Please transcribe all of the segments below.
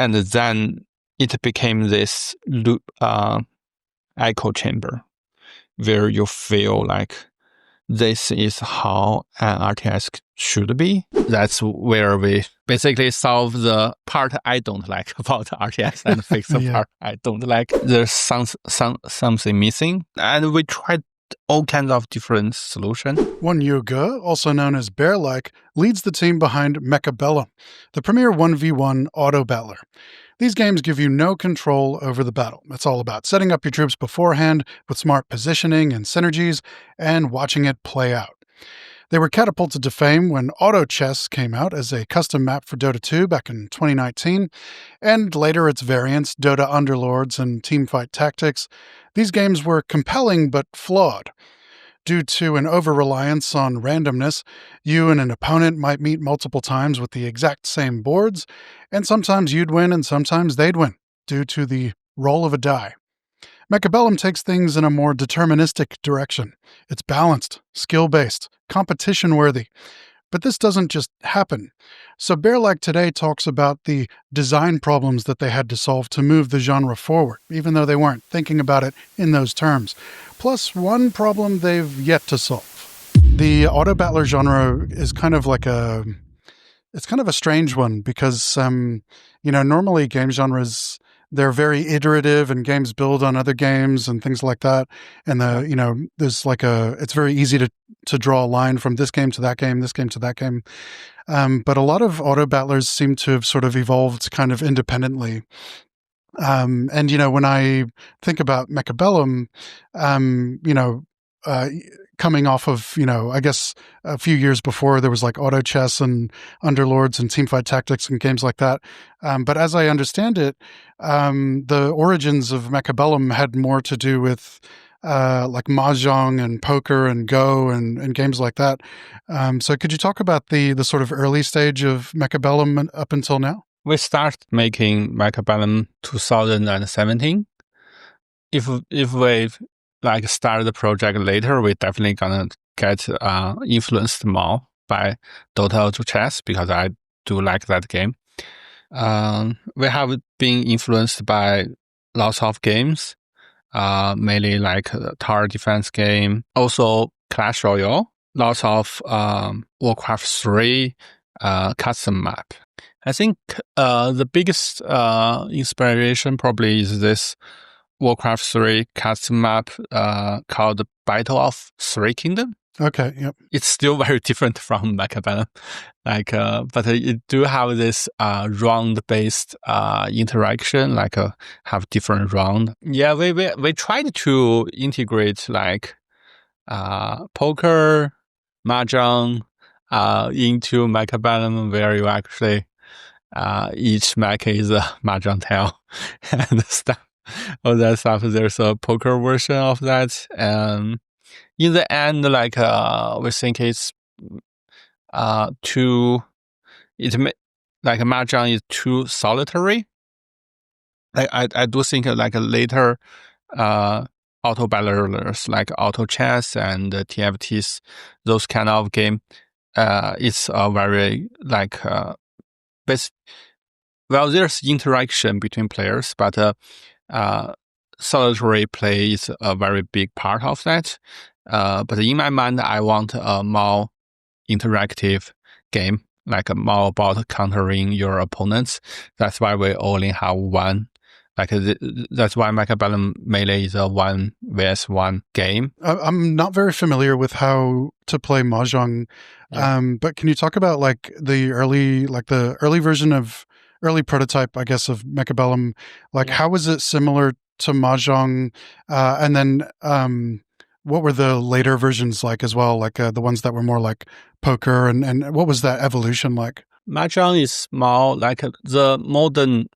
And then it became this loop, echo chamber where you feel like this is how an RTS should be. That's where we basically solve the part I don't like about RTS and fix the part I don't like. There's something missing, and we tried all kinds of different solutions. Wen You Ge, also known as Bearlike, leads the team behind Mechabellum, the premier 1v1 Autobattler. These games give you no control over the battle. It's all about setting up your troops beforehand with smart positioning and synergies and watching it play out. They were catapulted to fame when Autochess came out as a custom map for Dota 2 back in 2019, and later its variants, DOTA Underlords and Teamfight Tactics. These games were compelling but flawed. Due to an over-reliance on randomness, you and an opponent might meet multiple times with the exact same boards, and sometimes you'd win and sometimes they'd win, due to the roll of a die. Mechabellum takes things in a more deterministic direction. It's balanced, skill-based, competition-worthy. But this doesn't just happen. So Bearlike today talks about the design problems that they had to solve to move the genre forward, even though they weren't thinking about it in those terms. Plus one problem they've yet to solve. The autobattler genre is kind of like it's kind of a strange one because, normally game genres, they're very iterative and games build on other games and things like that. And there's it's very easy to draw a line from this game to that game, this game to that game. But a lot of autobattlers seem to have sort of evolved kind of independently. And when I think about Mechabellum, coming off of, I guess a few years before there was like Autochess and Underlords and Teamfight Tactics and games like that. But as I understand it, the origins of Mechabellum had more to do with like Mahjong and poker and Go and games like that. So could you talk about the sort of early stage of Mechabellum up until now? We started making Mechabellum 2017. If we start the project later, we're definitely gonna get influenced more by Dota Autochess because I do like that game. We have been influenced by lots of games, mainly like the tower defense game, also Clash Royale, lots of Warcraft 3 custom map. I think the biggest inspiration probably is this Warcraft 3 custom map called Battle of Three Kingdoms. Okay, yep. It's still very different from Mechabellum, but it do have this round-based interaction, have different round. Yeah, we tried to integrate poker, Mahjong into Mechabellum, where you actually each mech is a Mahjong tile and stuff. All that stuff. There's a poker version of that. In the end, we think it's Mahjong is too solitary. I do think later Autobattlers like Autochess and TFTs, those kind of game, it's a very there's interaction between players, but solitary play is a very big part of that. But in my mind, I want a more interactive game, more about countering your opponents. That's why we only have one. That's why Mechabellum Melee is a 1v1 game. I'm not very familiar with how to play Mahjong, but can you talk about the early version of early prototype, I guess, of Mechabellum? How was it similar to Mahjong? And then what were the later versions like as well? The ones that were more like poker, and what was that evolution like? Mahjong is more like the modern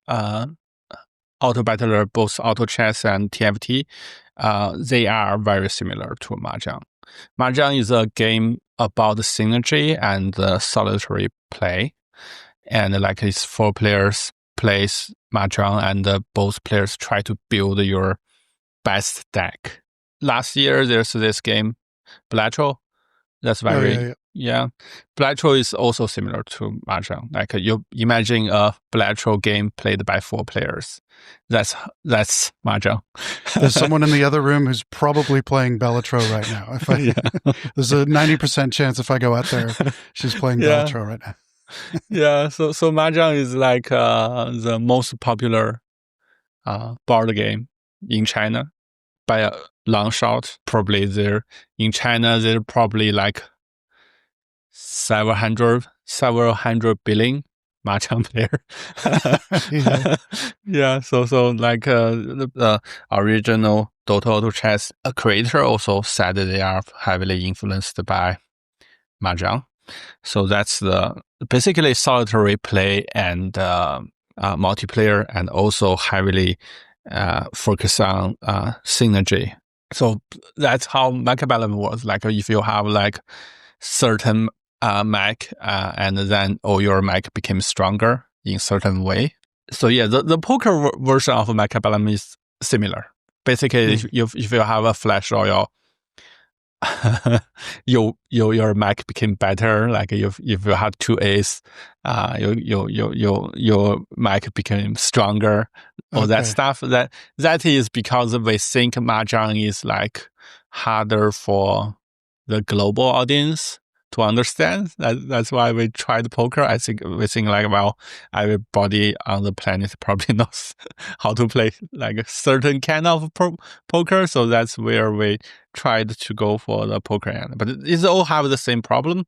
Autobattler, both Autochess and TFT. They are very similar to Mahjong. Mahjong is a game about synergy and solitary play. And it's 4 players plays Mahjong, and both players try to build your best deck. Last year, there's this game, Bearlike. That's very Bilateral is also similar to Mahjong. Like you imagine a bilateral game played by 4 players. That's Mahjong. There's someone in the other room who's probably playing Bellatro right now. If there's a 90% chance if I go out there, she's playing Bellatro right now. So Mahjong is like the most popular board game in China by a long shot. Probably in China there probably like several hundred billion Mahjong player. So like the original DOTA Autochess creator also said they are heavily influenced by Mahjong. So that's the basically solitary play and multiplayer, and also heavily focus on synergy. So that's how Mechabellum was. Like if you have like certain mech and then your mech became stronger in certain way. So the poker version of Mechabellum is similar. Basically, if you have a flash royale, your mech became better. Like if you had 2 ace, your mech became stronger. All that stuff. That is because we think Mahjong is like harder for the global audience to understand. That's why we tried poker. I think we think like, well, everybody on the planet probably knows how to play like a certain kind of poker. So that's where we tried to go for the poker end. But it all have the same problem.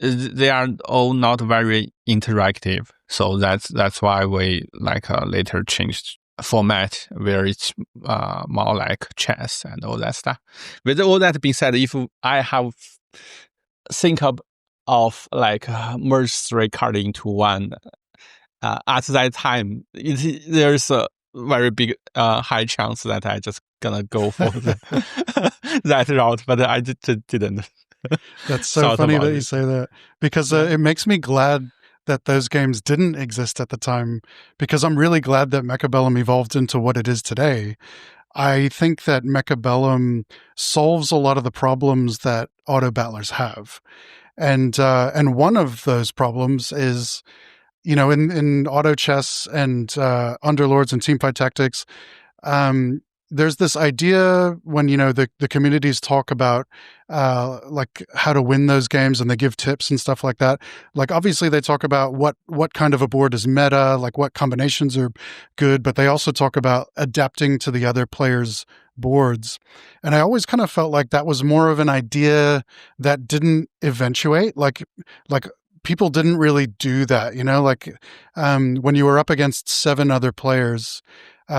They are all not very interactive. So that's why we like later changed format where it's more like chess and all that stuff. With all that being said, if I have think of like merge 3 cards into one, at that time there's a very big high chance that I just gonna go for that route, but I didn't. That's so funny that you say that, because it makes me glad that those games didn't exist at the time, because I'm really glad that Mechabellum evolved into what it is today. I think that Mechabellum solves a lot of the problems that Autobattlers have. And one of those problems is, in Autochess and Underlords and Teamfight Tactics, there's this idea when, the communities talk about like how to win those games, and they give tips and stuff like that. Like obviously they talk about what kind of a board is meta, like what combinations are good, but they also talk about adapting to the other players' boards. And I always kind of felt like that was more of an idea that didn't eventuate. Like people didn't really do that, like when you were up against 7 other players,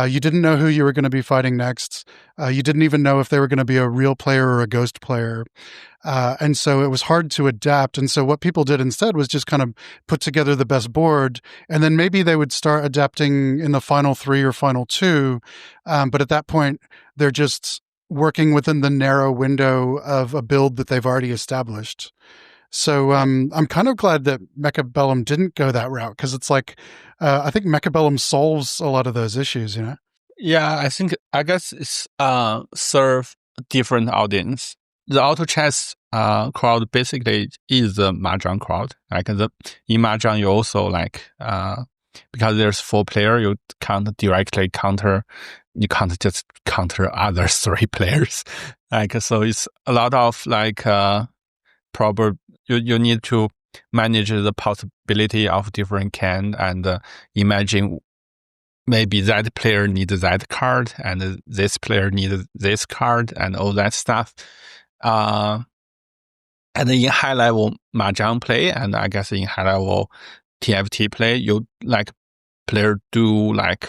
you didn't know who you were going to be fighting next. You didn't even know if they were going to be a real player or a ghost player. And so it was hard to adapt. And so what people did instead was just kind of put together the best board. And then maybe they would start adapting in the final 3 or final 2. But at that point, they're just working within the narrow window of a build that they've already established. So I'm kind of glad that Mechabellum didn't go that route, because it's like I think Mechabellum solves a lot of those issues, Yeah, I guess it's serve different audience. The Autochess crowd basically is the Mahjong crowd. Like in Mahjong, you also like because there's 4 player, you can't directly counter. You can't just counter other 3 players. Like so, it's a lot of like you need to manage the possibility of different kind, and imagine maybe that player needs that card and this player needs this card and all that stuff. And in high level Mahjong play, and I guess in high level TFT play, you like player do like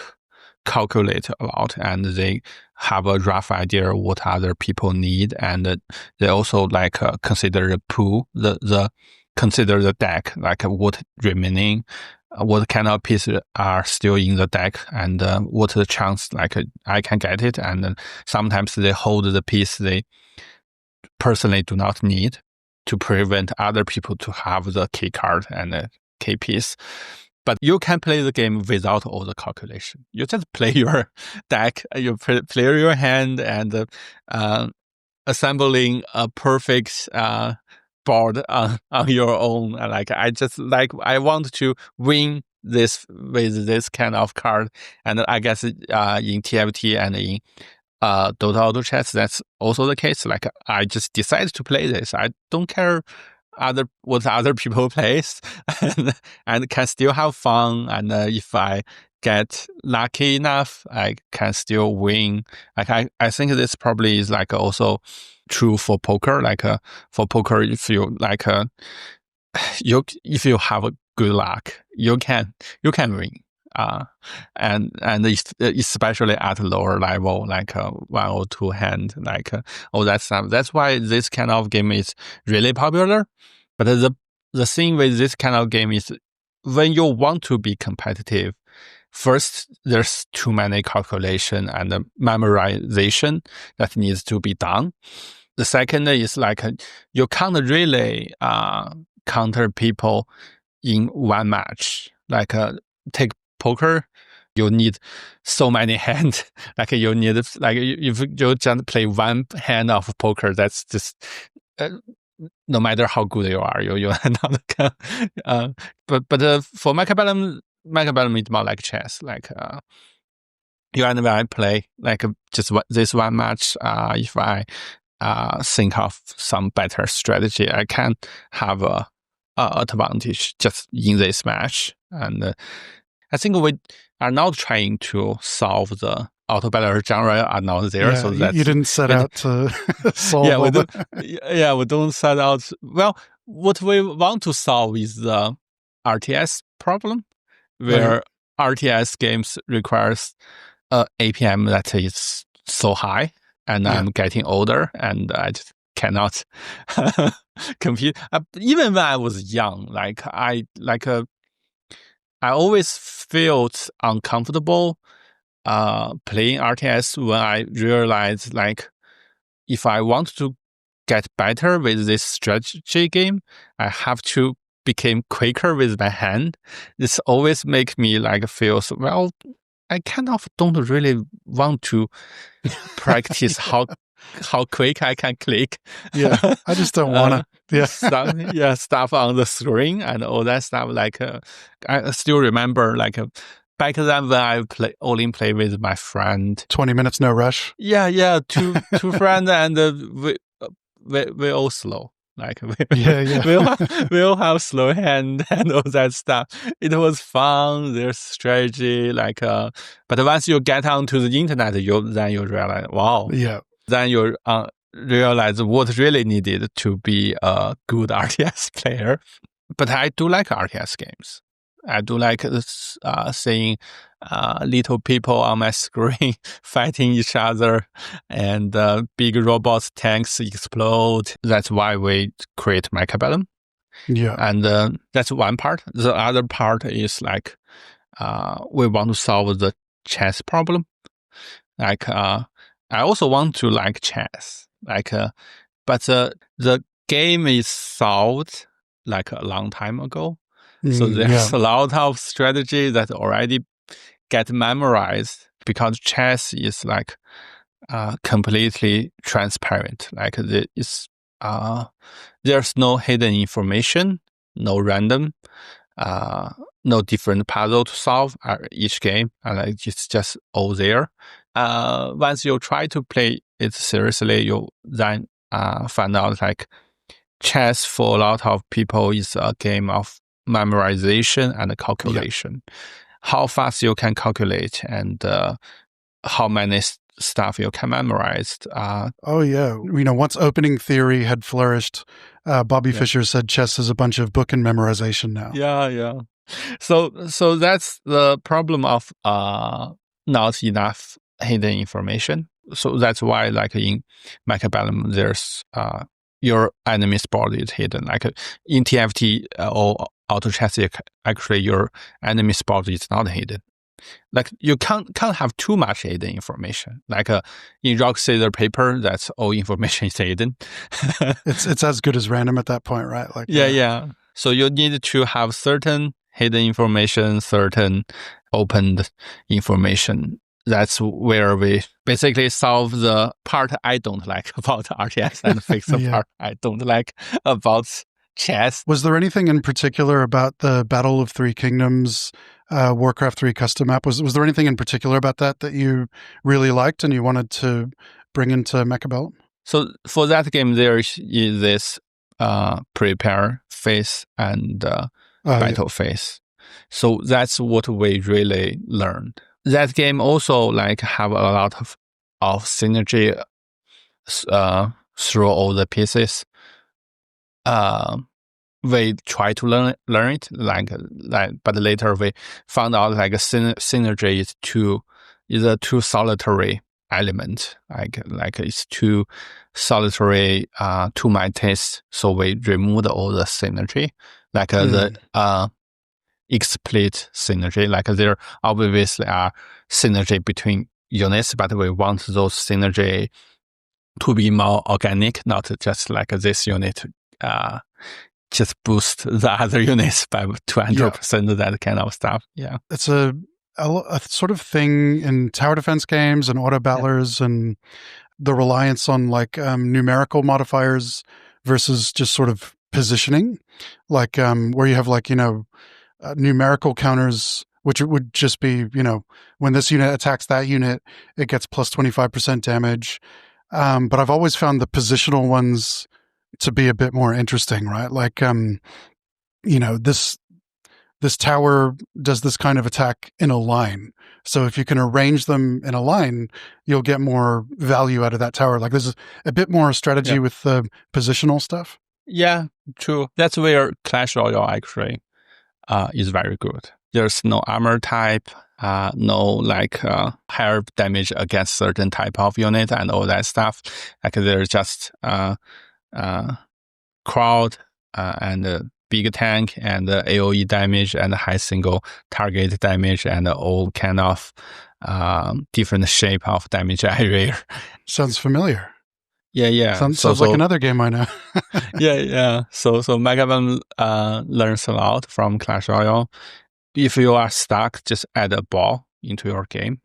calculate a lot, and they have a rough idea of what other people need, and they also like consider the pool, consider the deck, like what remaining, what kind of pieces are still in the deck, and what's the chance like I can get it. And sometimes they hold the piece they personally do not need to prevent other people to have the key card and the key piece. But you can play the game without all the calculation. You just play your deck, you play your hand, and assembling a perfect board on your own. Like I want to win this with this kind of card, and I guess in TFT and in Dota Autochess, that's also the case. Like I just decide to play this. I don't care what other people plays, and can still have fun. And if I get lucky enough, I can still win. Like I think this probably is like also true for poker. Like for poker, if you like if you have a good luck, you can win. And especially at lower level, like one or two hand, like all that stuff. That's why this kind of game is really popular. But the thing with this kind of game is when you want to be competitive, first there's too many calculation and memorization that needs to be done. The second is like you can't really counter people in one match. Like take poker, you need so many hands. Like you need, like if you just play one hand of poker, that's just no matter how good you are, you're not. But for Mechabellum is more like chess. Like you and I play like just this one match. If I think of some better strategy, I can have a advantage just in this match. And I think we are not trying to solve the autobattler genre are not there. Yeah, so that you didn't set out to solve. Yeah, we don't set out. Well, what we want to solve is the RTS problem, where RTS games requires APM that is so high, and I'm getting older, and I just cannot compete. Even when I was young, I always felt uncomfortable playing RTS when I realized, like, if I want to get better with this strategy game, I have to become quicker with my hand. This always makes me like feel so, well, I kind of don't really want to practice how quick I can click. Yeah, I just don't want to. Stuff on the screen and all that stuff. Like I still remember, like back then when I only play with my friend. 20 minutes, no rush. Yeah, two friends, and we all slow. Like we all have slow hand and all that stuff. It was fun. There's strategy, like but once you get onto the internet, then you realize, wow. Yeah. Then you realize what really needed to be a good RTS player. But I do like RTS games. I do like seeing little people on my screen fighting each other, and big robots, tanks explode. That's why we create Mechabellum. Yeah. And that's one part. The other part is like we want to solve the chess problem. Like I also want to like chess. Like but the game is solved like a long time ago. So there's a lot of strategy that already get memorized, because chess is like completely transparent. Like there's no hidden information, no random, no different puzzle to solve each game, and like it's just all there. Once you try to play it seriously, you then find out like chess for a lot of people is a game of memorization and calculation. How fast you can calculate, and how many stuff you can memorize. Once opening theory had flourished, Bobby Fischer said chess is a bunch of book and memorization now. Yeah. So that's the problem of not enough hidden information. So that's why, like in Mechabellum, there's your enemy's board is hidden. Like in TFT or Autochess, actually your enemy's board is not hidden. Like you can't have too much hidden information. Like in rock, scissors, paper, that's all information is hidden. It's as good as random at that point, right? Like yeah. So you need to have certain hidden information, certain opened information. that's where we basically solve the part I don't like about RTS and fix the Yeah. part I don't like about chess. Was there anything in particular about the Battle of Three Kingdoms, Warcraft 3 custom map? Was there anything in particular about that you really liked and you wanted to bring into Mechabellum? So for that game, there is this prepare phase and battle phase. So that's what we really learned. That game also like have a lot of synergy through all the pieces. We try to learn it like, but later we found out like a synergy is a too solitary element, like it's too solitary to my taste. So we removed all the synergy, like the explicit synergy. Like there obviously are synergy between units, but we want those synergy to be more organic, not just like this unit just boost the other units by 200%, that kind of stuff. Yeah. It's a sort of thing in tower defense games and Autobattlers and the reliance on like numerical modifiers versus just sort of positioning, like where you have like, numerical counters, which would just be, when this unit attacks that unit, it gets plus 25% damage. But I've always found the positional ones to be a bit more interesting, right? Like, this tower does this kind of attack in a line. So if you can arrange them in a line, you'll get more value out of that tower. Like there's a bit more strategy with the positional stuff. Yeah, true. That's where Clash Royale actually is very good. There's no armor type, no like higher damage against certain type of unit and all that stuff. Like there's just crowd and big tank and AoE damage and high single target damage and all kind of different shape of damage area. Sounds familiar. Yeah. Sounds like another game I know. Yeah. So Mechabellum learns a lot from Clash Royale. If you are stuck, just add a ball into your game.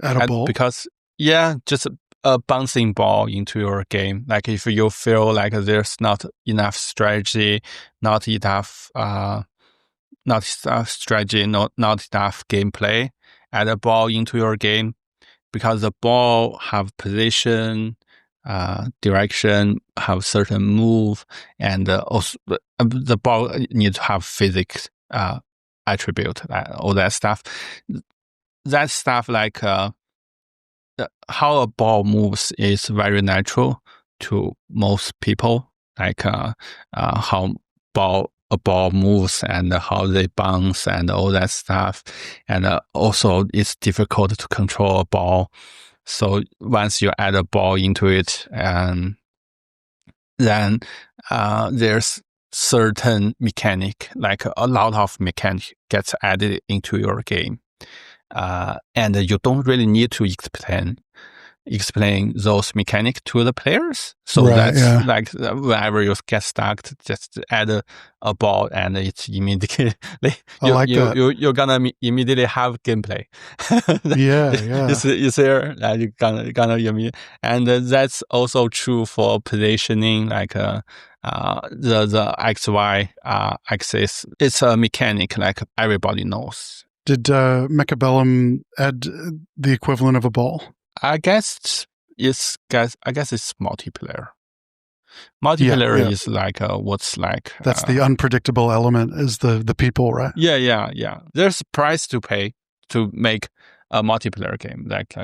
Add a ball? Because, just a bouncing ball into your game. Like if you feel like there's not enough strategy, not enough strategy, not enough gameplay, add a ball into your game, because the ball have position, direction, have certain move, and also the ball needs to have physics attribute, all that stuff. That stuff like how a ball moves is very natural to most people, like how a ball moves and how they bounce and all that stuff. And also it's difficult to control a ball. So once you add a ball into it, then there's certain mechanic, like a lot of mechanic gets added into your game. And you don't really need to explain those mechanics to the players. So that's like whenever you get stuck, just add a ball and it's immediately you're gonna immediately have gameplay. It's there that you're gonna immediately, and that's also true for positioning, like the XY axis. It's a mechanic like everybody knows. Did Mechabellum add the equivalent of a ball? I guess it's multiplayer. Multiplayer is like what's like. That's the unpredictable element, is the people, right? Yeah. There's a price to pay to make a multiplayer game. Like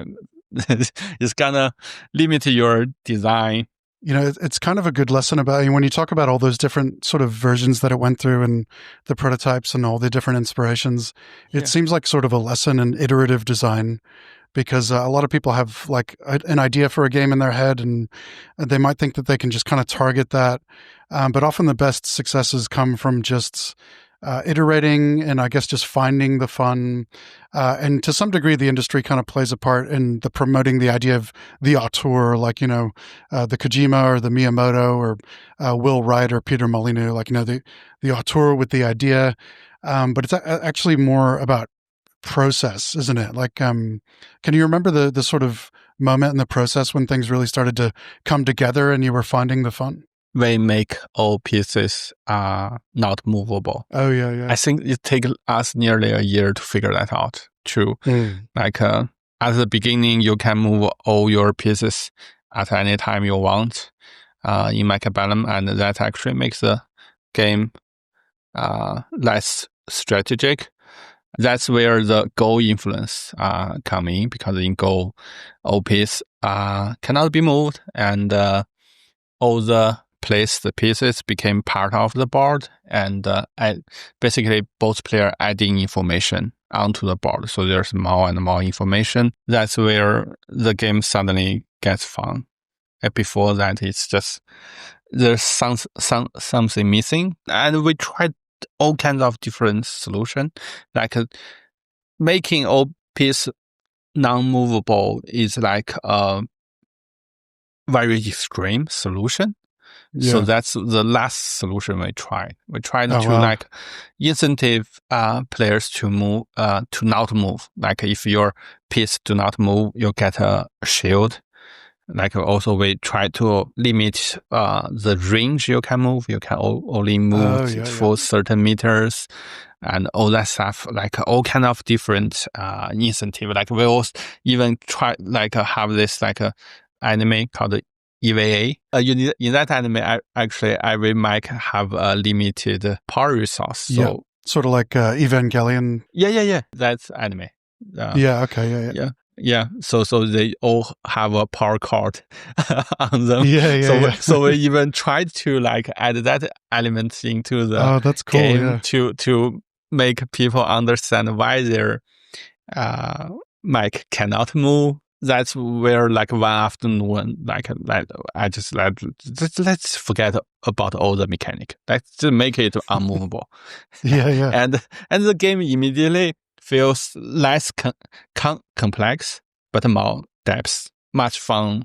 it's gonna limit your design. It's kind of a good lesson about when you talk about all those different sort of versions that it went through and the prototypes and all the different inspirations. It seems like sort of a lesson in iterative design, because a lot of people have like an idea for a game in their head and they might think that they can just kind of target that. But often the best successes come from just iterating and I guess just finding the fun. And to some degree, the industry kind of plays a part in the promoting the idea of the auteur, like, the Kojima or the Miyamoto or Will Wright or Peter Molyneux, like, the auteur with the idea. But it's actually more about process, isn't it? Like, can you remember the sort of moment in the process when things really started to come together and you were finding the fun? We make all pieces not movable. Oh yeah. I think it takes us nearly a year to figure that out. True. Like at the beginning, you can move all your pieces at any time you want in Mechabellum, and that actually makes the game less strategic. That's where the Go influence come in, because in Go, all pieces cannot be moved, and all the pieces became part of the board, and basically both players adding information onto the board. So there's more and more information. That's where the game suddenly gets fun. And before that, it's just there's something missing, and we tried all kinds of different solutions, like making all piece non-movable is like a very extreme solution. Yeah. So that's the last solution we tried. We tried Oh, to wow. like incentive players to move, to not move. Like if your piece do not move, you get a shield. Like also we try to limit the range you can move. You can only move for certain meters and all that stuff. Like all kind of different incentive. Like we also even try like have this like a anime called EVA. In that anime, actually every mic have a limited power resource. So sort of like Evangelion. Yeah. That's anime. Okay. Yeah. So they all have a power cord on them. So we even tried to like add that element into the that's cool, game to make people understand why their mic cannot move. That's where like one afternoon, like I just like let's forget about all the mechanic. Let's just make it unmovable. And the game immediately feels less complex, but more depth, much funner,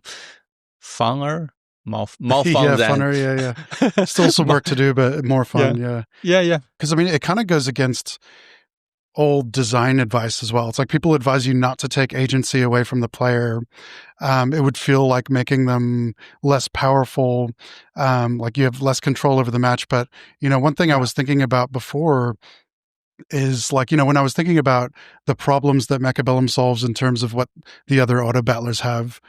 more fun than funner. Still some work to do, but more fun. Yeah. Because I mean, it kind of goes against old design advice as well. It's like people advise you not to take agency away from the player. It would feel like making them less powerful, like you have less control over the match. But, one thing I was thinking about before is like, when I was thinking about the problems that Mechabellum solves in terms of what the other Autobattlers have,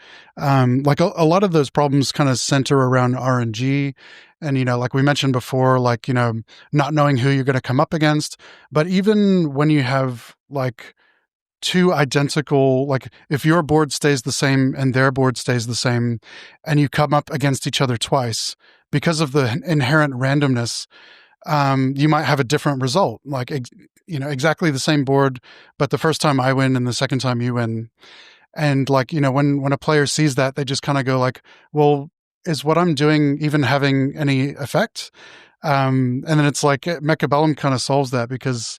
like a lot of those problems kind of center around RNG. And, like we mentioned before, like, not knowing who you're going to come up against. But even when you have like two identical, like if your board stays the same and their board stays the same, and you come up against each other twice, because of the inherent randomness, you might have a different result, like, exactly the same board, but the first time I win and the second time you win. And like, when a player sees that, they just kind of go like, well, is what I'm doing even having any effect? And then it's like Mechabellum kind of solves that, because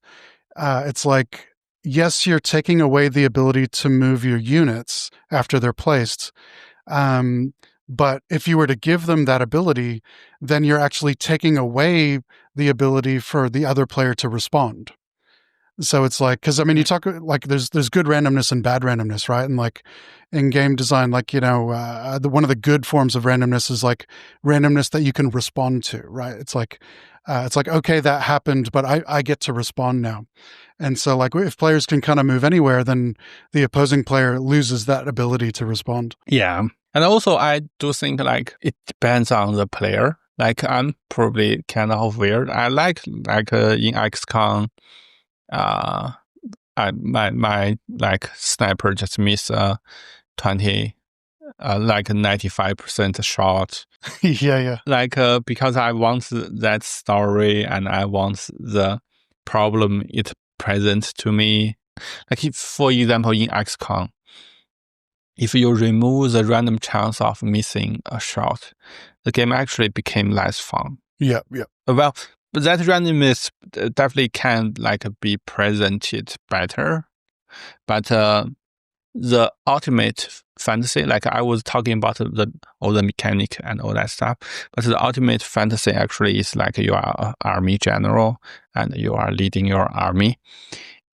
it's like, yes, you're taking away the ability to move your units after they're placed. But if you were to give them that ability, then you're actually taking away the ability for the other player to respond. So it's like, because I mean, you talk like there's good randomness and bad randomness, right? And like in game design, like one of the good forms of randomness is like randomness that you can respond to, right? It's like okay, that happened, but I get to respond now. And so like if players can kind of move anywhere, then the opposing player loses that ability to respond. Yeah, and also I do think like it depends on the player. Like I'm probably kind of weird. I like in XCOM. My like sniper just missed 20, like 95% shot. Yeah. Like because I want that story and I want the problem it presents to me. Like if, for example, in XCOM, if you remove the random chance of missing a shot, the game actually became less fun. Yeah. Well, but that randomness definitely can like be presented better. But the ultimate fantasy, like I was talking about all the mechanic and all that stuff, but the ultimate fantasy actually is like you are an army general and you are leading your army.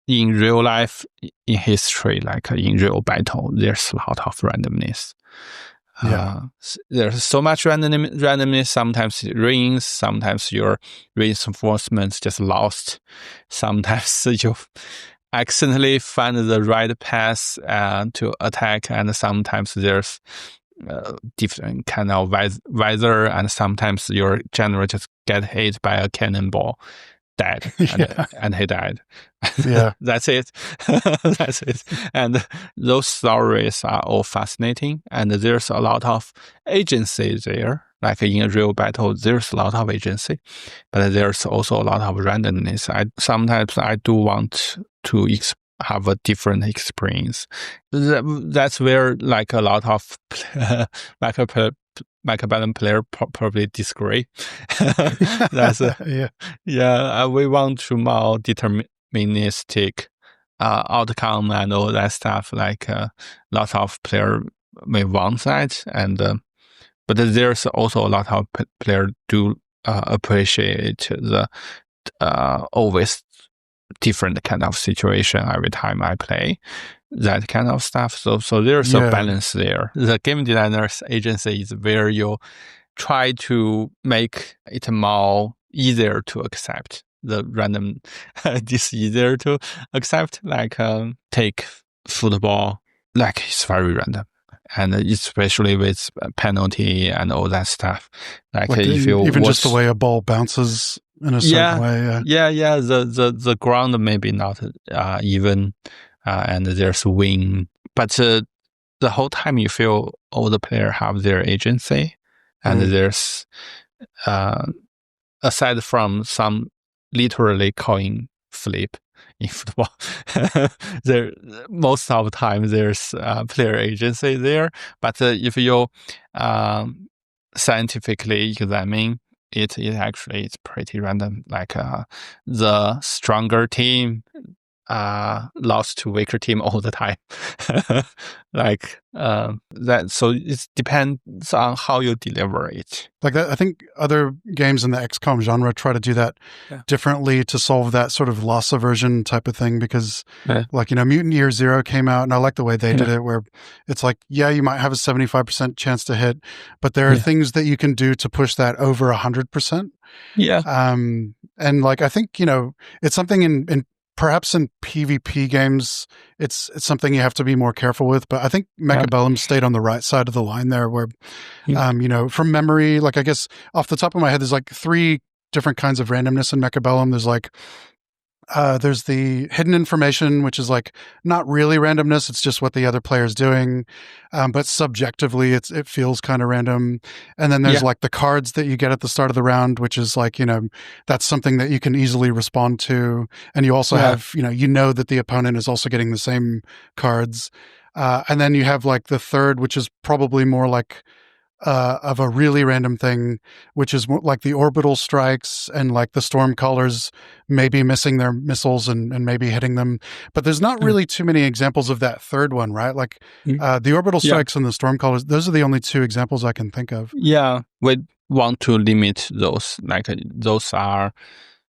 in real life, in history, like in real battle, there's a lot of randomness. There's so much randomness. Sometimes it rings. Sometimes your reinforcements just lost. Sometimes you accidentally find the right path to attack, and sometimes there's different kind of weather, and sometimes your general just get hit by a cannonball, dead, and he died. Yeah. That's it. That's it. And those stories are all fascinating, and there's a lot of agency there. Like in a real battle, there's a lot of agency, but there's also a lot of randomness. Sometimes I do want to have a different experience. That's where like a lot of Mechabellum player probably disagree. That's we want to more deterministic outcome and all that stuff. Like lots of player may want that, and but there's also a lot of player do appreciate the always different kind of situation every time I play that kind of stuff. So there's a balance there. The game designer's agency is where you try to make it more easier to accept. The random is easier to accept. Like take football, like it's very random. And especially with penalty and all that stuff. Like if you even just the way a ball bounces in a certain way. The ground maybe not even, and there's wind, but the whole time you feel all the players have their agency, and there's aside from some literally coin flip in football, there most of the time there's player agency there. But if you scientifically examine it actually is pretty random. Like the stronger team lost to weaker team all the time. Like that. So it depends on how you deliver it. Like that, I think other games in the XCOM genre try to do that differently to solve that sort of loss aversion type of thing. Because, like, Mutant Year Zero came out, and I like the way they did it, where it's like, you might have a 75% chance to hit, but there are things that you can do to push that over 100%. Yeah. And like, I think it's something in perhaps in PvP games, it's something you have to be more careful with. But I think Mechabellum stayed on the right side of the line there, where, from memory, like I guess off the top of my head, there's like 3 different kinds of randomness in Mechabellum. There's like, there's the hidden information, which is like not really randomness. It's just what the other player is doing. But subjectively, it feels kind of random. And then there's like the cards that you get at the start of the round, which is like, that's something that you can easily respond to. And you also have, that the opponent is also getting the same cards. And then you have like the third, which is probably more like, of a really random thing, which is like the orbital strikes and like the storm callers maybe missing their missiles and maybe hitting them. But there's not really too many examples of that third one, right? Like the orbital strikes and the storm callers, those are the only 2 examples I can think of. Yeah, we want to limit those. Like those are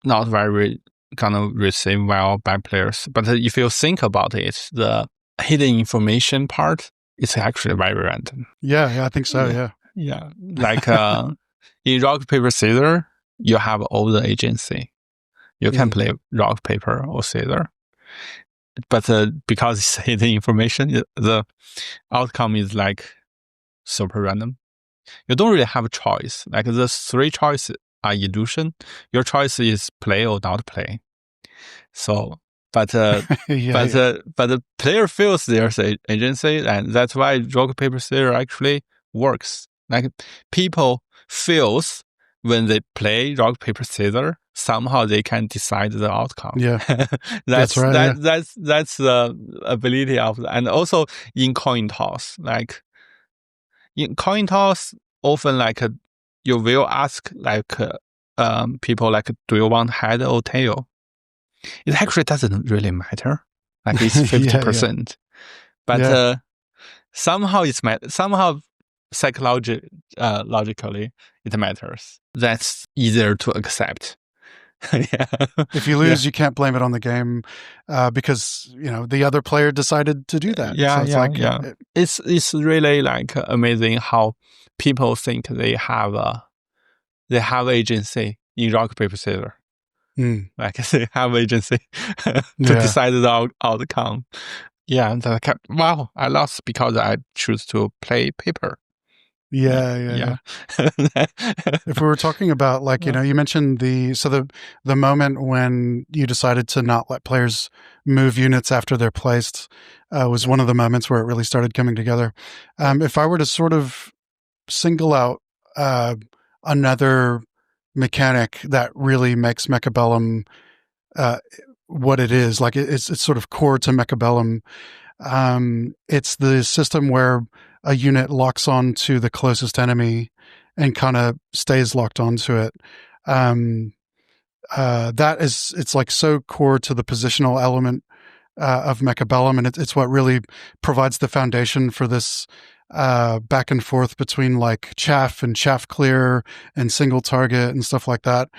not very kind of received well by players. But if you think about it, the hidden information part, it's actually very random. Yeah, I think so, Yeah. Like in rock, paper, scissors, you have all the agency. You can play rock, paper, or scissors. But because it's hidden information, the outcome is like super random. You don't really have a choice. Like the 3 choices are illusion. Your choice is play or not play. So but the player feels there's agency, and that's why rock, paper, scissors actually works. Like people feels when they play rock, paper, scissors, somehow they can decide the outcome. Yeah, that's right. That's the ability of, and also in coin toss. Like in coin toss, often like you will ask like people like, do you want head or tail? It actually doesn't really matter. Like it's 50%, but somehow somehow logically it matters. That's easier to accept. If you lose, you can't blame it on the game because the other player decided to do that. Yeah, so it's like it's really like amazing how people think they have agency in rock paper scissors. Like they have agency to decide the outcome. Yeah, and wow, I lost because I choose to play paper. Yeah. If we were talking about you mentioned the moment when you decided to not let players move units after they're placed was one of the moments where it really started coming together. If I were to sort of single out another mechanic that really makes Mechabellum what it is, like it's sort of core to Mechabellum. It's the system where a unit locks on to the closest enemy and kind of stays locked onto it. It's like so core to the positional element of Mechabellum, and it's what really provides the foundation for this back and forth between like chaff and chaff clear and single target and stuff like that.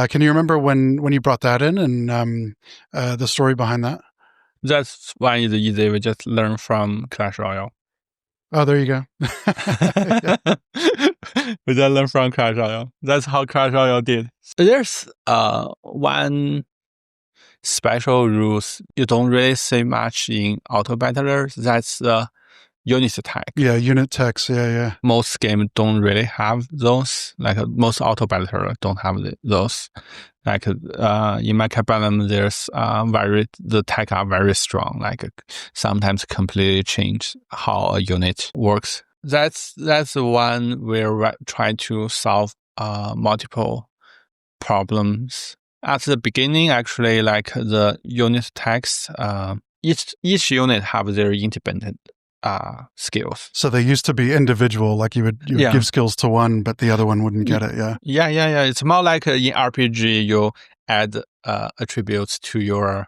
Can you remember when you brought that in and the story behind that? That's one is easy. We just learn from Clash Royale. Oh, there you go. We just learn from Clash Royale. That's how Clash Royale did. There's one special rules you don't really see much in Autobattlers. That's the unit attack. Yeah, unit attacks. Yeah. Most games don't really have those. Like most Autobattlers don't have those. Like in Mechabellum, there's the attack are very strong. Like sometimes completely change how a unit works. That's one where we try to solve multiple problems. At the beginning, actually, like the unit attacks, each unit have their independent skills. So they used to be individual, like you would give skills to one, but the other one wouldn't get it. Yeah. It's more like in RPG, you add attributes to your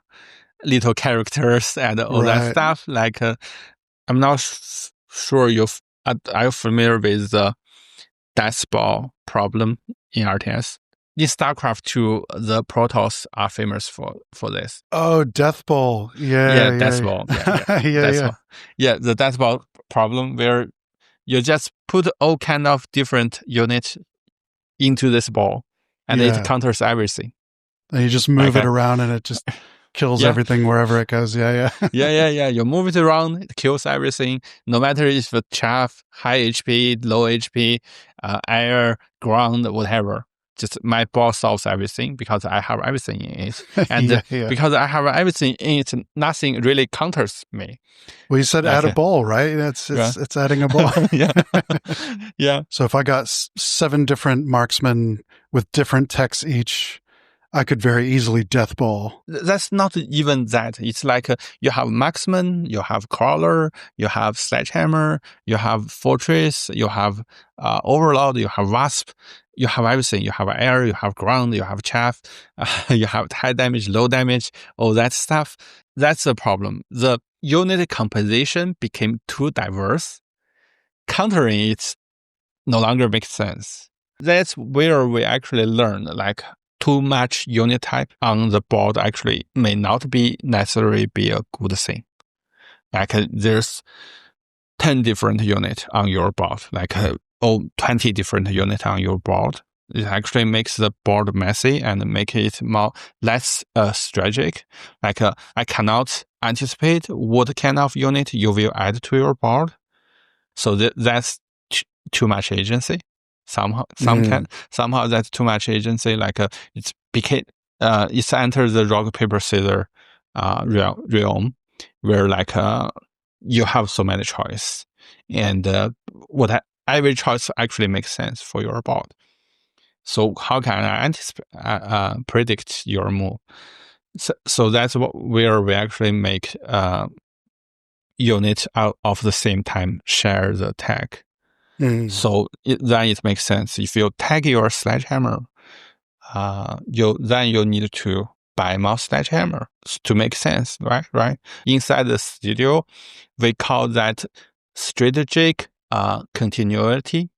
little characters and all that stuff. Like I'm not sure are you familiar with the death ball problem in RTS? In StarCraft 2, the Protoss are famous for this. Oh, Death Ball. Yeah. Death Ball. Yeah, the Death Ball problem where you just put all kind of different units into this ball and it counters everything. And you just move it around and it just kills everything wherever it goes. Yeah. You move it around, it kills everything. No matter if it's chaff, high HP, low HP, air, ground, whatever. Just my ball solves everything because I have everything in it. And because I have everything in it, nothing really counters me. Well, you said add a ball, right? It's adding a ball. Yeah. So if I got 7 different marksmen with different techs each, I could very easily death ball. That's not even that. It's like you have marksman, you have crawler, you have sledgehammer, you have fortress, you have overlord, you have wasp. You have everything. You have air, you have ground, you have chaff, you have high damage, low damage, all that stuff. That's the problem. The unit composition became too diverse. Countering it no longer makes sense. That's where we actually learn, like, too much unit type on the board actually may not be necessarily be a good thing. Like there's 10 different units on your board, like 20 different units on your board. It actually makes the board messy and make it less strategic. Like I cannot anticipate what kind of unit you will add to your board. So that's too much agency. Somehow that's too much agency. Like it's entered the rock paper scissors realm where like you have so many choice, and every choice actually makes sense for your board. So how can I predict your move? So that's where we actually make units out of the same time share the tag. So then it makes sense. If you tag your sledgehammer, you need to buy more sledgehammer to make sense, right? Inside the studio, we call that strategic continuity.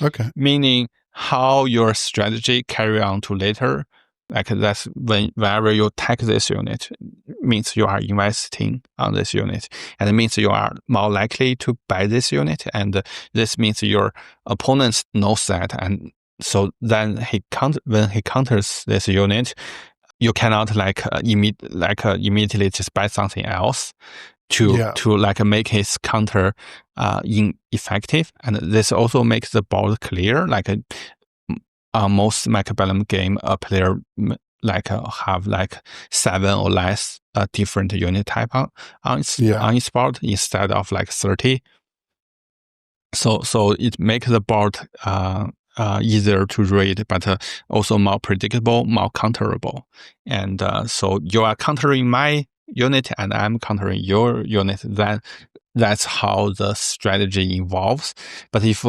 Okay. Meaning how your strategy carry on to later Like that's whenever you take this unit, means you are investing on this unit, and it means you are more likely to buy this unit, and this means your opponent knows that, and so then when he counters this unit, you cannot immediately just buy something else to make his counter ineffective, and this also makes the board clear. Most Mechabellum game, a player have 7 or less different unit type on its board instead of 30. So it makes the board easier to read, but also more predictable, more counterable. And so you are countering my unit and I'm countering your unit. That's how the strategy evolves. But if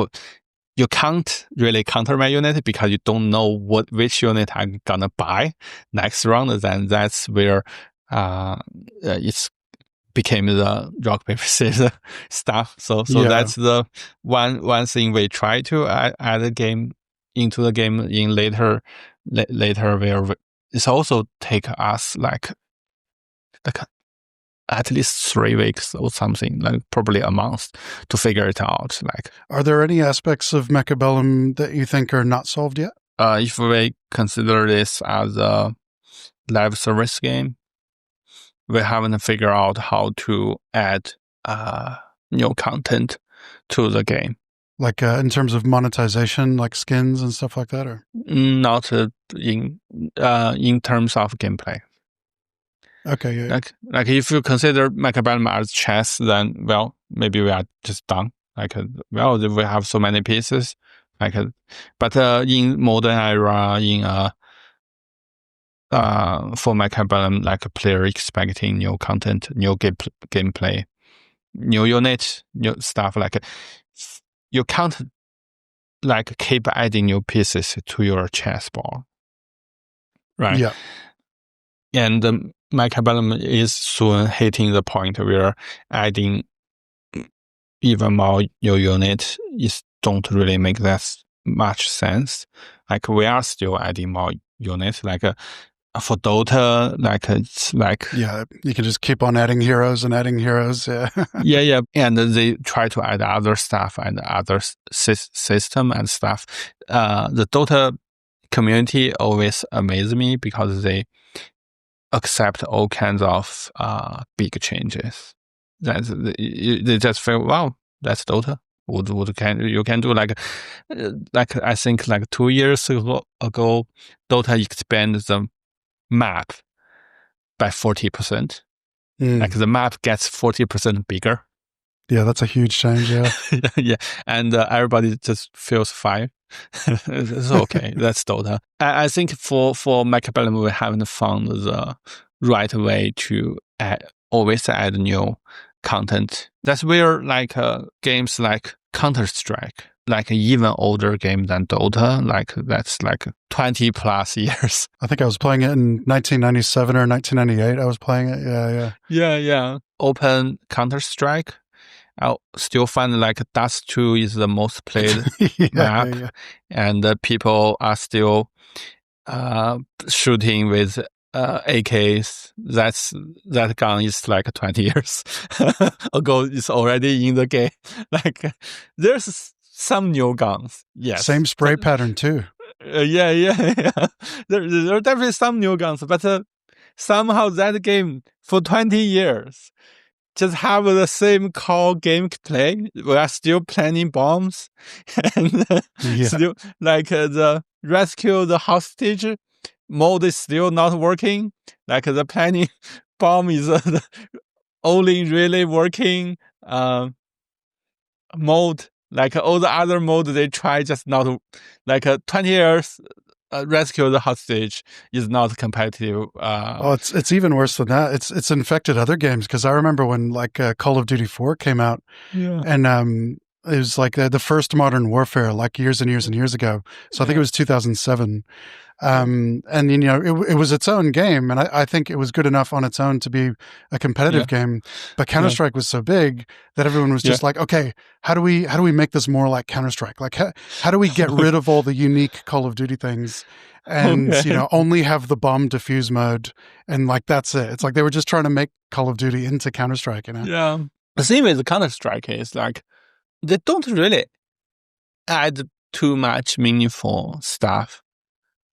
you can't really counter my unit because you don't know which unit I'm gonna buy next round, then that's where it's became the rock paper scissors stuff. So that's the one thing we try to add a game into the game in later where it's also take us at least 3 weeks or something, probably a month to figure it out. Are there any aspects of Mechabellum that you think are not solved yet? If we consider this as a live service game, we haven't figured out how to add new content to the game. In terms of monetization, like skins and stuff like that, or not in terms of gameplay. Okay, yeah. If you consider Mechabellum as chess, then maybe we are just done. We have so many pieces. But in modern era, for Mechabellum, a player expecting new content, new gameplay, new units, new stuff. You can't keep adding new pieces to your chessboard, right? Yeah. And Mechabellum is soon hitting the point where adding even more new units don't really make that much sense. We are still adding more units. For Dota, it's yeah, you can just keep on adding heroes and adding heroes. Yeah. yeah, and they try to add other stuff and other system and stuff. The Dota community always amazes me because they accept all kinds of big changes. They just feel, wow, that's Dota. You can do I think 2 years ago, Dota expanded the map by 40%. The map gets 40% bigger. Yeah, that's a huge change. Yeah. Yeah, and everybody just feels fine. It's okay. That's Dota. I think for Mechabellum, we haven't found the right way to always add new content. That's where games like Counter-Strike, even older game than Dota, that's 20 plus years. I think I was playing it in 1997 or 1998. I was playing it. Yeah. Open Counter-Strike. I still find Dust 2 is the most played map. Yeah. And people are still shooting with AKs. That gun is 20 years ago. It's already in the game. There's some new guns. Yes. Same spray pattern too. Yeah. There are definitely some new guns, but somehow that game for 20 years just have the same core gameplay. We are still planning bombs and still the rescue the hostage mode is still not working. The planning bomb is the only really working mode. All the other modes they try just not 20 years. Rescue the hostage is not competitive. It's even worse than that. It's infected other games because I remember when Call of Duty 4 came out, and it was the first Modern Warfare years and years and years ago. So I think it was 2007. And it was its own game, and I think it was good enough on its own to be a competitive game. But Counter-Strike was so big that everyone was just like, okay, how do we make this more like Counter-Strike? Like how do we get rid of all the unique Call of Duty things and only have the bomb defuse mode, and like that's it. It's like they were just trying to make Call of Duty into Counter-Strike, Yeah. The thing with Counter-Strike is like they don't really add too much meaningful stuff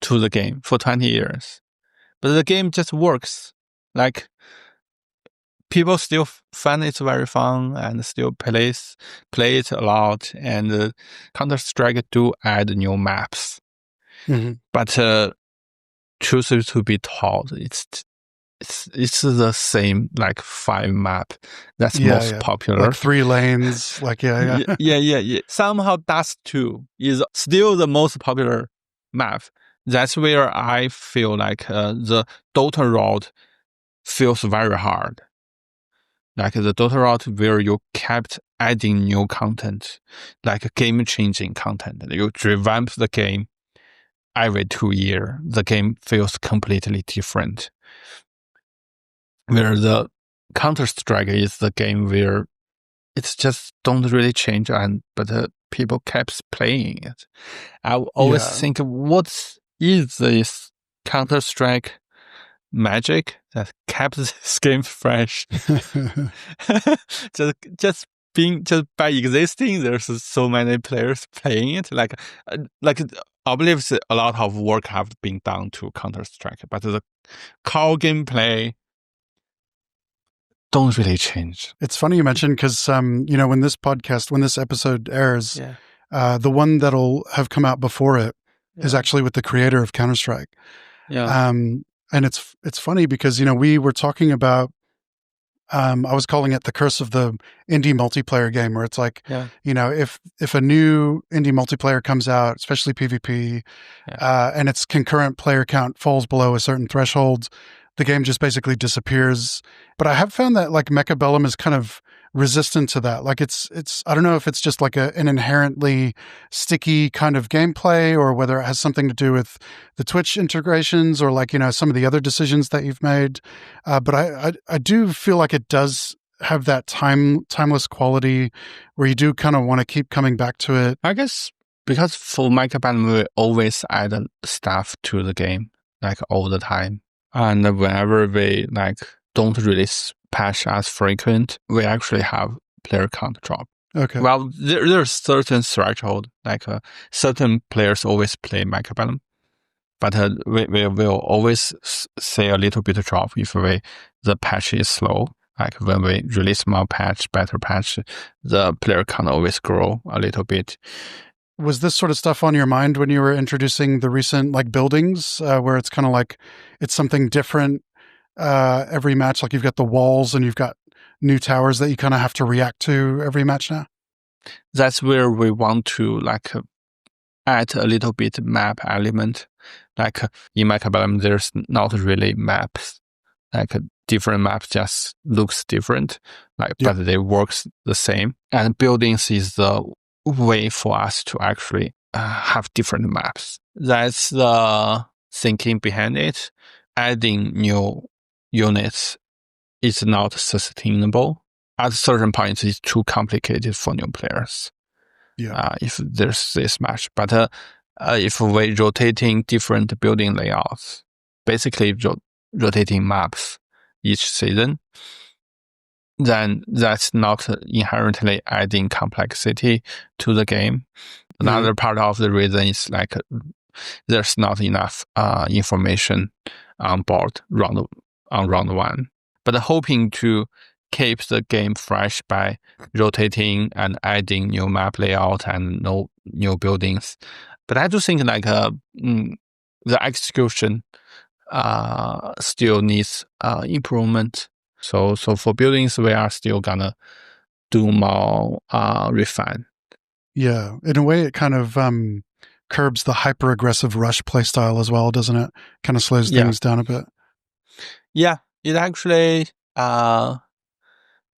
to the game for 20 years. But the game just works. Like, people still find it very fun and still play it a lot. And Counter-Strike do add new maps. Mm-hmm. But truth to be told, it's the same, like 5 map that's most popular. Like 3 lanes, like yeah. Somehow Dust 2 is still the most popular map. That's where I feel like the DOTA route feels very hard. Like the DOTA route where you kept adding new content, like game-changing content. You revamp the game every 2 years. The game feels completely different. Where the Counter-Strike is the game where it's just don't really change, but people kept playing it. I always think, what is this Counter-Strike magic that kept this game fresh? just by existing, there's so many players playing it. Like I believe a lot of work have been done to Counter-Strike, but the core gameplay don't really change. It's funny you mentioned, because when this episode airs, the one that'll have come out before it is actually with the creator of Counter-Strike. And it's funny because we were talking about, I was calling it the curse of the indie multiplayer game, where it's like, if a new indie multiplayer comes out, especially PvP, and its concurrent player count falls below a certain threshold, the game just basically disappears. But I have found that like Mechabellum is kind of resistant to that. Like it's I don't know if it's just like an inherently sticky kind of gameplay, or whether it has something to do with the Twitch integrations, or like, some of the other decisions that you've made. But I do feel like it does have that timeless quality where you do kind of want to keep coming back to it. I guess because for Mechabellum, we always add stuff to the game, like all the time. And whenever we like don't release patch as frequent, we actually have player count drop. Okay. Well, there's certain threshold, like certain players always play Mechabellum, but we will always see a little bit of drop if the patch is slow. Like when we release more patch, better patch, the player count always grow a little bit. Was this sort of stuff on your mind when you were introducing the recent like buildings, where it's kind of like it's something different every match? Like you've got the walls and you've got new towers that you kind of have to react to every match now? That's where we want to like add a little bit map element. Like in Mechabellum, there's not really maps. Like different maps just looks different, but they works the same. And buildings is the way for us to actually have different maps. That's the thinking behind it. Adding new units is not sustainable. At certain points, it's too complicated for new players. If there's this much. But if we're rotating different building layouts, basically rotating maps each season, then that's not inherently adding complexity to the game. Another part of the reason is like there's not enough information on board on round 1. But hoping to keep the game fresh by rotating and adding new map layout and new buildings. But I do think like the execution still needs improvement. So for buildings, we are still gonna do more refine. Yeah, in a way, it kind of curbs the hyper-aggressive rush playstyle as well, doesn't it? Kind of slows things down a bit. Yeah, it actually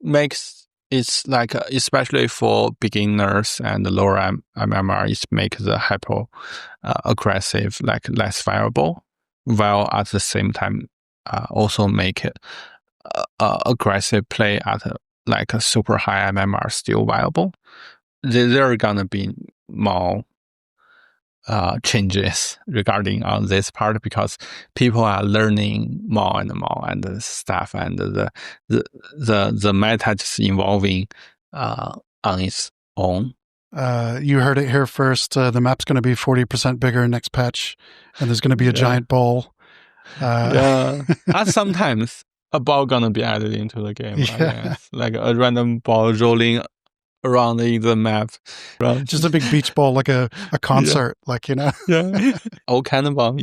makes it's like especially for beginners and lower MMR, it makes the hyper aggressive like less viable, while at the same time also make it aggressive play at like a super high MMR still viable. There are gonna be more changes regarding on this part because people are learning more and more and stuff, and the meta just evolving on its own. You heard it here first. The map's going to be 40% bigger next patch, and there's going to be a giant ball. And sometimes a ball gonna be added into the game. I guess. Like a random ball rolling around in the map. Just a big beach ball, like a concert, like, Or cannonball,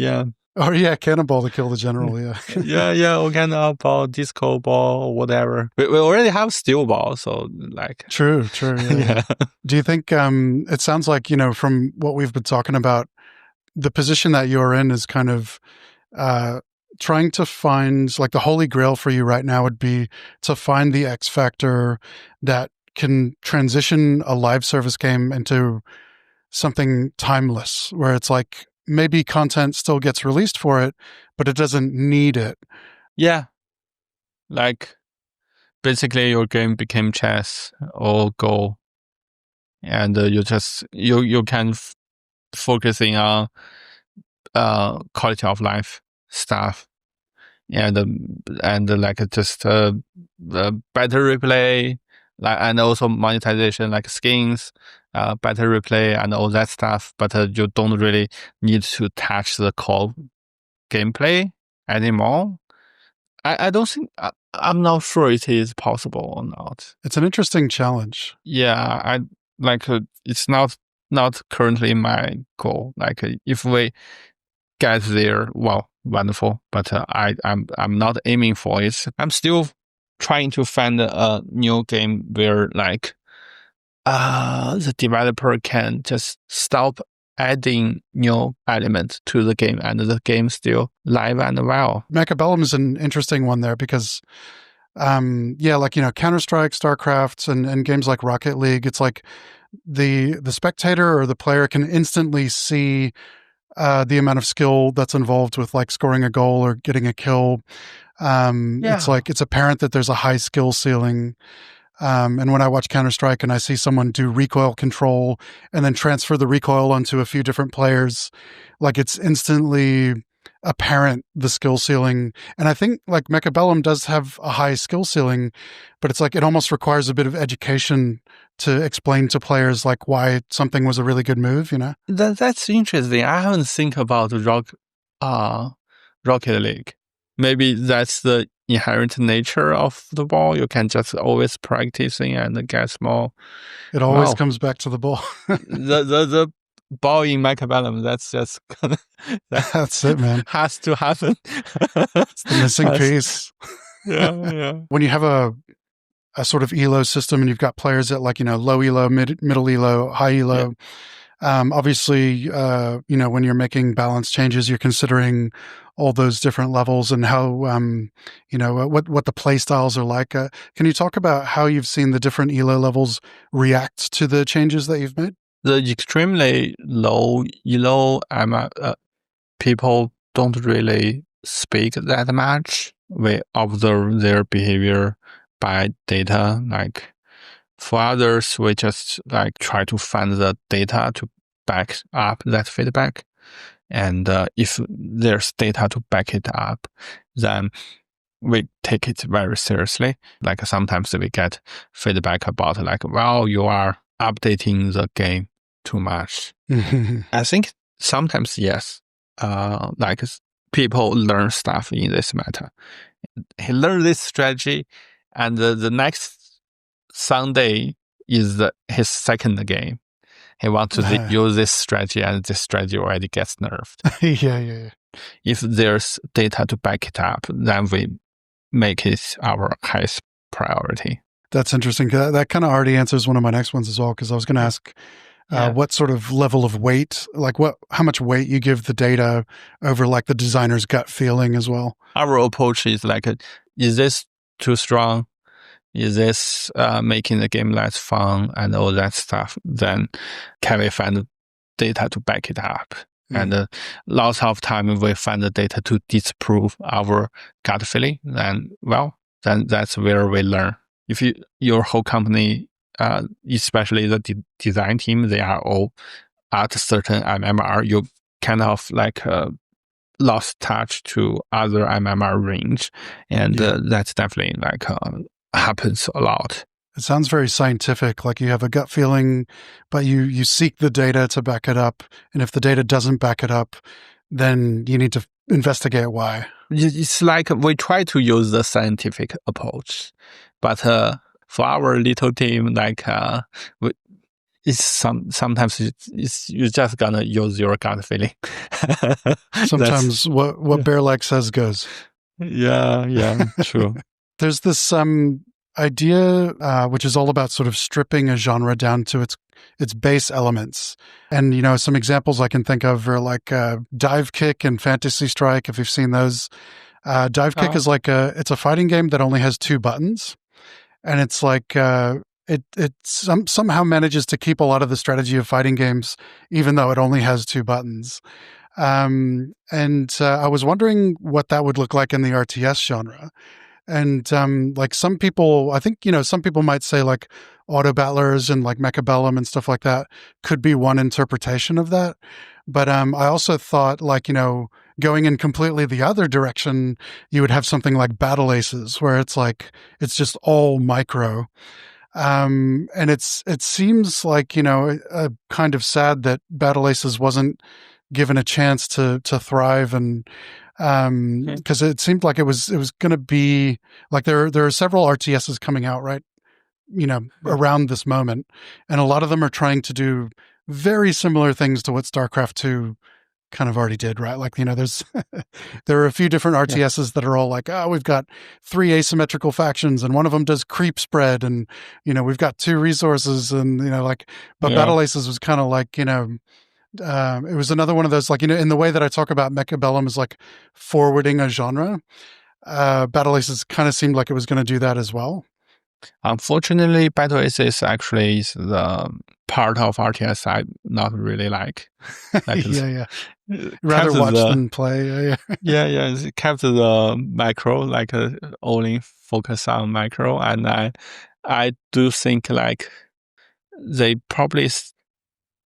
Or cannonball to kill the general, or cannonball, disco ball, whatever. We already have steel ball, so like... True, yeah. Do you think, it sounds like, from what we've been talking about, the position that you're in is kind of trying to find, like the holy grail for you right now would be to find the X factor that can transition a live service game into something timeless, where it's like maybe content still gets released for it, but it doesn't need it. Yeah. Like basically your game became chess or Go, and you can focusing on quality of life stuff, and like just better replay, like, and also monetization like skins, better replay and all that stuff. But you don't really need to touch the core gameplay anymore. I don't think I'm not sure it is possible or not. It's an interesting challenge. Yeah, I like it's not currently my goal. Like if we get there, well, wonderful. But I'm not aiming for it. I'm still trying to find a new game where like the developer can just stop adding new elements to the game and the game still live and well. Mechabellum is an interesting one there because Counter-Strike, StarCraft, and games like Rocket League, it's like the spectator or the player can instantly see the amount of skill that's involved with like scoring a goal or getting a kill. It's like it's apparent that there's a high skill ceiling. And when I watch Counter-Strike and I see someone do recoil control and then transfer the recoil onto a few different players, like it's instantly apparent, the skill ceiling. And I think like Mechabellum does have a high skill ceiling, but it's like it almost requires a bit of education to explain to players like why something was a really good move, That's interesting. I haven't think about Rocket League. Maybe that's the inherent nature of the ball. You can just always practicing and get more. It always comes back to the ball. the ball in Mechabellum, that's just that's it, man. Has to happen. It's the missing piece. Yeah. When you have a sort of elo system and you've got players at like, low elo, middle elo, high elo, obviously, when you're making balance changes, you're considering all those different levels and how, what the play styles are like. Can you talk about how you've seen the different elo levels react to the changes that you've made? The extremely low elo, people don't really speak that much. We observe their behavior by data. Like for others, we just like try to find the data to back up that feedback. And if there's data to back it up, then we take it very seriously. Like sometimes we get feedback about like, well, you are updating the game too much. I think sometimes, yes, like people learn stuff in this matter. He learned this strategy, and the next Sunday is his second game. He wants to use this strategy, and this strategy already gets nerfed. Yeah. If there's data to back it up, then we make it our highest priority. That's interesting. That kind of already answers one of my next ones as well, because I was going to ask what sort of level of weight, like how much weight you give the data over like the designer's gut feeling as well. Our approach is like, is this too strong? is this making the game less fun and all that stuff, then can we find data to back it up? And lots of time we find the data to disprove our gut feeling, then that's where we learn. If your whole company, especially the design team, they are all at a certain MMR, you kind of like lost touch to other MMR range, and that's definitely like happens a lot. It sounds very scientific, like you have a gut feeling, but you seek the data to back it up. And if the data doesn't back it up, then you need to investigate why. It's like we try to use the scientific approach, but for our little team, like it's sometimes you're just gonna use your gut feeling. Sometimes what Bearlike says goes. Yeah, true. There's this idea which is all about sort of stripping a genre down to its base elements. And, some examples I can think of are like Dive Kick and Fantasy Strike, if you've seen those. Dive Kick is like it's a fighting game that only has 2 buttons. And it's like it somehow manages to keep a lot of the strategy of fighting games, even though it only has 2 buttons. And I was wondering what that would look like in the RTS genre. And like some people, I think, some people might say like Autobattlers and like Mechabellum and stuff like that could be one interpretation of that. But I also thought like, going in completely the other direction, you would have something like Battle Aces, where it's like, it's just all micro. And it seems like, kind of sad that Battle Aces wasn't given a chance to thrive, and because it seemed like it was going to be like there are several RTSs coming out right around this moment, and a lot of them are trying to do very similar things to what StarCraft 2 kind of already did, right? Like, there's there are a few different RTSs that are all like, we've got 3 asymmetrical factions and one of them does creep spread, and we've got 2 resources, and but Battle Aces was kind of like it was another one of those, like, in the way that I talk about Mechabellum is like forwarding a genre. Battle Aces kind of seemed like it was going to do that as well. Unfortunately, Battle Aces actually is the part of RTS I not really like. Yeah. Rather watch than play. Yeah. It kept the macro, like only focus on macro, and I do think like they probably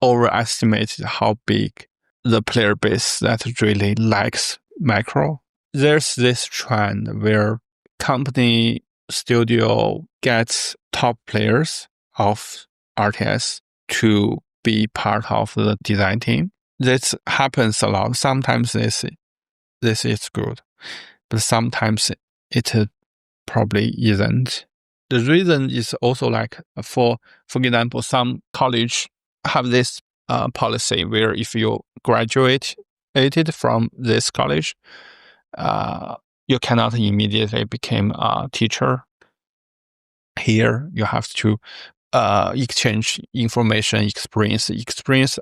overestimated how big the player base that really likes macro. There's this trend where company studio gets top players of RTS to be part of the design team. This happens a lot. Sometimes this is good, but sometimes it probably isn't. The reason is also like for example, some college have this policy where if you graduated from this college, you cannot immediately become a teacher. Here, you have to exchange information, experience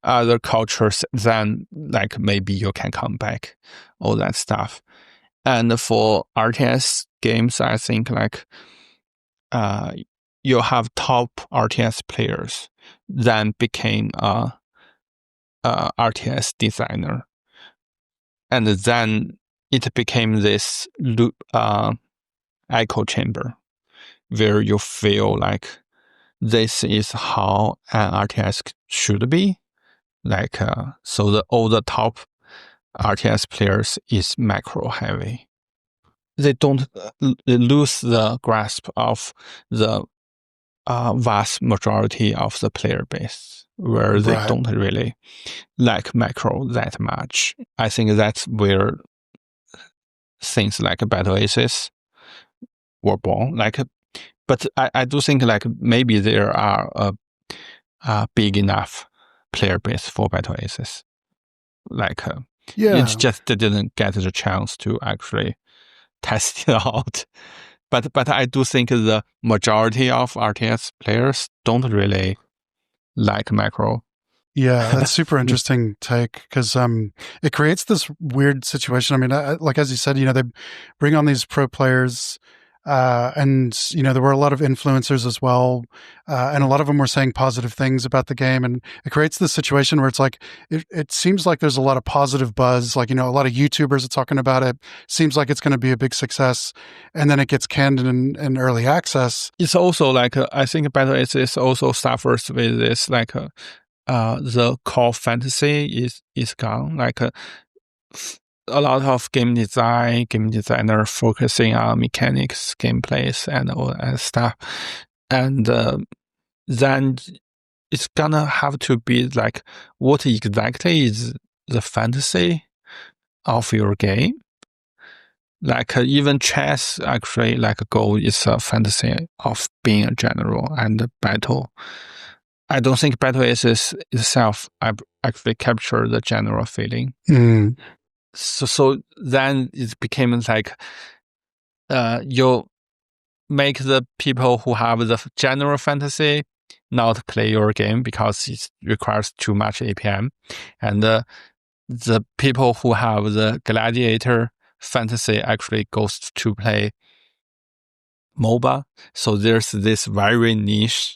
other cultures. Then, like maybe you can come back, all that stuff. And for RTS games, I think like you have top RTS players, then became a RTS designer, and then it became this echo chamber where you feel like this is how an RTS should be. Like so, all the top RTS players is macro heavy. They don't lose the grasp of the vast majority of the player base, where they don't really like macro that much. I think that's where things like Battle Aces were born. But I do think like maybe there are a big enough player base for Battle Aces. It just didn't get the chance to actually test it out. But I do think the majority of RTS players don't really like macro. Yeah, that's super interesting take, because it creates this weird situation. I mean, like as you said, they bring on these pro players, And, there were a lot of influencers as well. And a lot of them were saying positive things about the game. And it creates this situation where it's like, it seems like there's a lot of positive buzz. Like, a lot of YouTubers are talking about it. Seems like it's going to be a big success. And then it gets canned in early access. It's also like, I think Battle is also suffers with this, like, the core fantasy is gone. Like, a lot of game designer focusing on mechanics, gameplays, and all that stuff. And then it's gonna have to be like, what exactly is the fantasy of your game? Like, even chess, actually, like Go is a fantasy of being a general, and battle. I don't think battle is itself actually capture the general feeling. So then it became like, you make the people who have the general fantasy not play your game because it requires too much APM, and the people who have the gladiator fantasy actually goes to play MOBA. So there's this very niche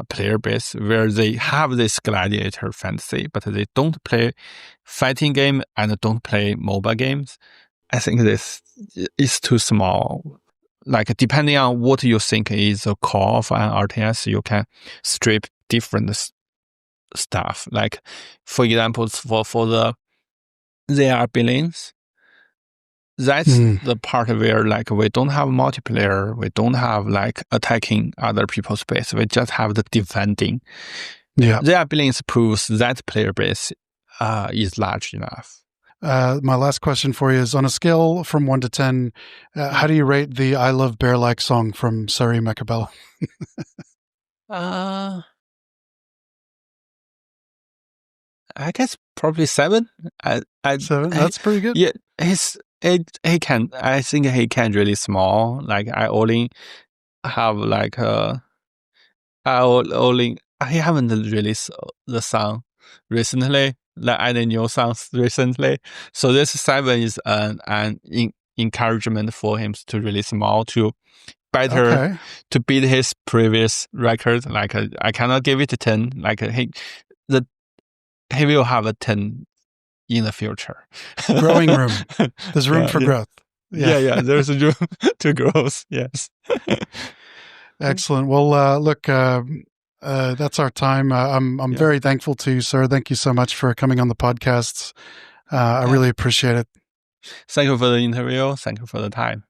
player base where they have this gladiator fantasy, but they don't play fighting game and don't play MOBA games. I think this is too small. Like, depending on what you think is the core of an RTS, you can strip different stuff. Like, for example, for the ZR billings, that's the part where, like, we don't have multiplayer, we don't have like attacking other people's base, we just have the defending. Yeah. ZR billings proves that player base is large enough. My last question for you is, on a scale from 1 to 10, how do you rate the I Love Bearlike song from Surrey Mechabellum? I guess probably 7. 7? That's pretty good. Yeah, he can. I think he can really small. Like, I only have like I haven't released the song recently, like any new songs recently. So this 7 is an encouragement for him to release more, to better to beat his previous record. Like, I cannot give it a 10. Like, he will have a 10 in the future. Growing room. There's room for growth. Yeah. There's room to growth. Yes. Excellent. Well, look, that's our time. I'm very thankful to you, sir. Thank you so much for coming on the podcast. I really appreciate it. Thank you for the interview. Thank you for the time.